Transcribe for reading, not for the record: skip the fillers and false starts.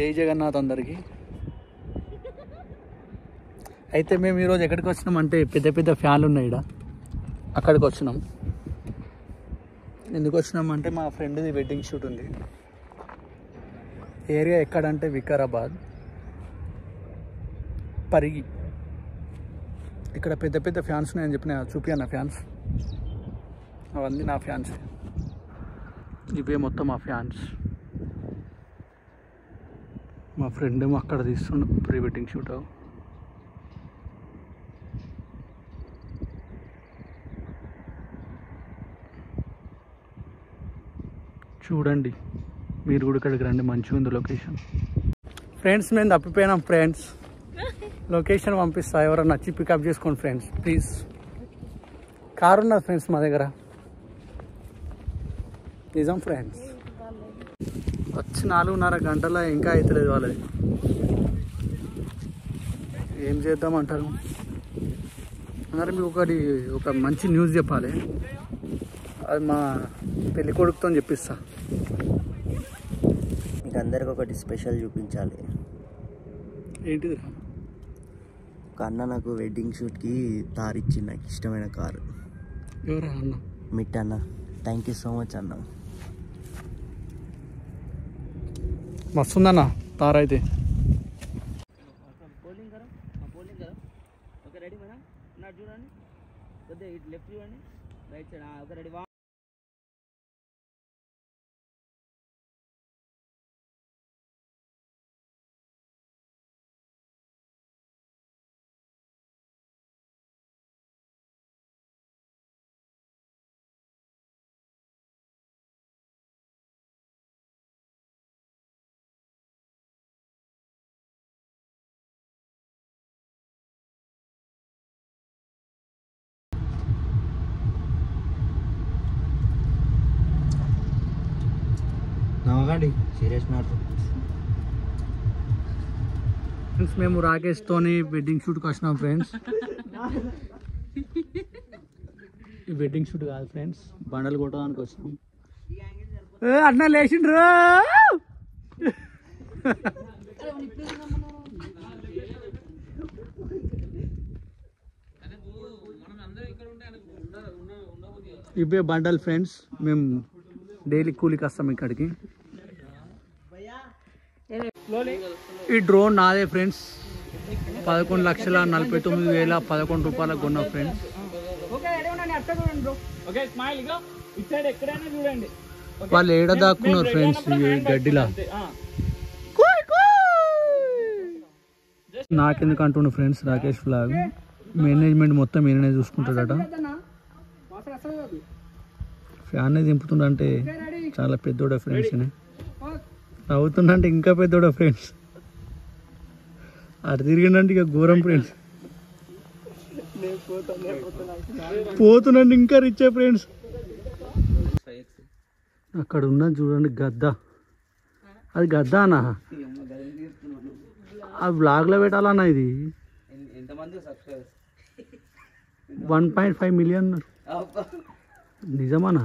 జై జగన్నాథ్ అందరికీ. అయితే మేము ఈరోజు ఎక్కడికి వచ్చినాం అంటే పెద్ద పెద్ద ఫ్యాన్లు ఉన్నాయి ఇక్కడ, అక్కడికి వచ్చినాం. ఎందుకు వచ్చినాం అంటే మా ఫ్రెండ్ది వెడ్డింగ్ షూట్ ఉంది. ఏరియా ఎక్కడంటే వికారాబాద్ పరిగి. ఇక్కడ పెద్ద పెద్ద ఫ్యాన్స్ ఉన్నాయని చెప్పిన చూపియన్న ఫ్యాన్స్, అవన్నీ నా ఫ్యాన్స్. ఇవే మొత్తం మా ఫ్యాన్స్. మా ఫ్రెండ్ ఏమో అక్కడ తీస్తుండు ప్రీ వెడ్డింగ్ షూట్. చూడండి మీరు కూడా ఇక్కడికి రండి, మంచిగా ఉంది లొకేషన్. ఫ్రెండ్స్ మేము తప్పిపోయినాం ఫ్రెండ్స్, లొకేషన్ పంపిస్తా, ఎవరైనా నచ్చి పికప్ చేసుకోండి ఫ్రెండ్స్ ప్లీజ్. కారు ఉన్నది ఫ్రెండ్స్ మా దగ్గర, నిజం ఫ్రెండ్స్. వచ్చి 4:30 గంటల ఇంకా అవుతలేదు వాళ్ళది. ఏం చేద్దామంటారు అన్నారు. మీకు ఒక మంచి న్యూస్ చెప్పాలి, అది మా పెళ్లి కొడుకుతో చెప్పిస్తా. మీకు అందరికి ఒకటి స్పెషల్ చూపించాలి. ఏంటిది? ఒక అన్న నాకు వెడ్డింగ్ షూట్కి తార్ ఇచ్చింది, నాకు ఇష్టమైన కారు. ఎవరా అన్న? మిట్ అన్న. థ్యాంక్ యూ సో మచ్ అన్న. మస్తుందన్న తార్ అయితే. చూడండి కొద్దిగా లెఫ్ట్ చూడండి, రైట్ సైడ్ ఒక రెడీ. నవ్వకండి, సీరియస్ మ్యాటర్. ఫ్రెండ్స్ మేము రాకేష్తోని వెడ్డింగ్ షూట్కి వచ్చినాం ఫ్రెండ్స్. ఈ వెడ్డింగ్ షూట్ కాదు ఫ్రెండ్స్, బండలు కొట్టడానికి వచ్చినాం. అన్న లేచిండ్రు. ఇవే బండలు ఫ్రెండ్స్, మేము డైలీ కూలికి వస్తాం ఇక్కడికి. ఈ డ్రోన్ నాదే ఫ్రెండ్స్, 11,49,011 రూపాయలకు కొన్నా ఫ్రెండ్స్. వాళ్ళు ఏడ దాక్కున్నారు ఫ్రెండ్స్ ఈ గడ్డిలా. నాకెందుకు అంటుండు ఫ్రెండ్స్ రాకేష్ ఫ్లాగ్, మేనేజ్మెంట్ మొత్తం ఈయననే చూసుకుంటాడట. ఫ్యాన్ దింపుతుండంటే చాలా పెద్దోడా ఫ్రెండ్స్, అవుతుందంటే ఇంకా పెద్దోడా ఫ్రెండ్స్. అటు తిరిగిందంటే ఇక ఘోరం ఫ్రెండ్స్, పోతుందంటే ఇంకా రిచ్ ఫ్రెండ్స్. అక్కడ ఉన్నది చూడండి గద్ద, అది గద్ద అన్న, ఆ బ్లాగ్లో పెట్టాలన్నా. ఇది 1.5 మిలియన్ నిజమన్నా?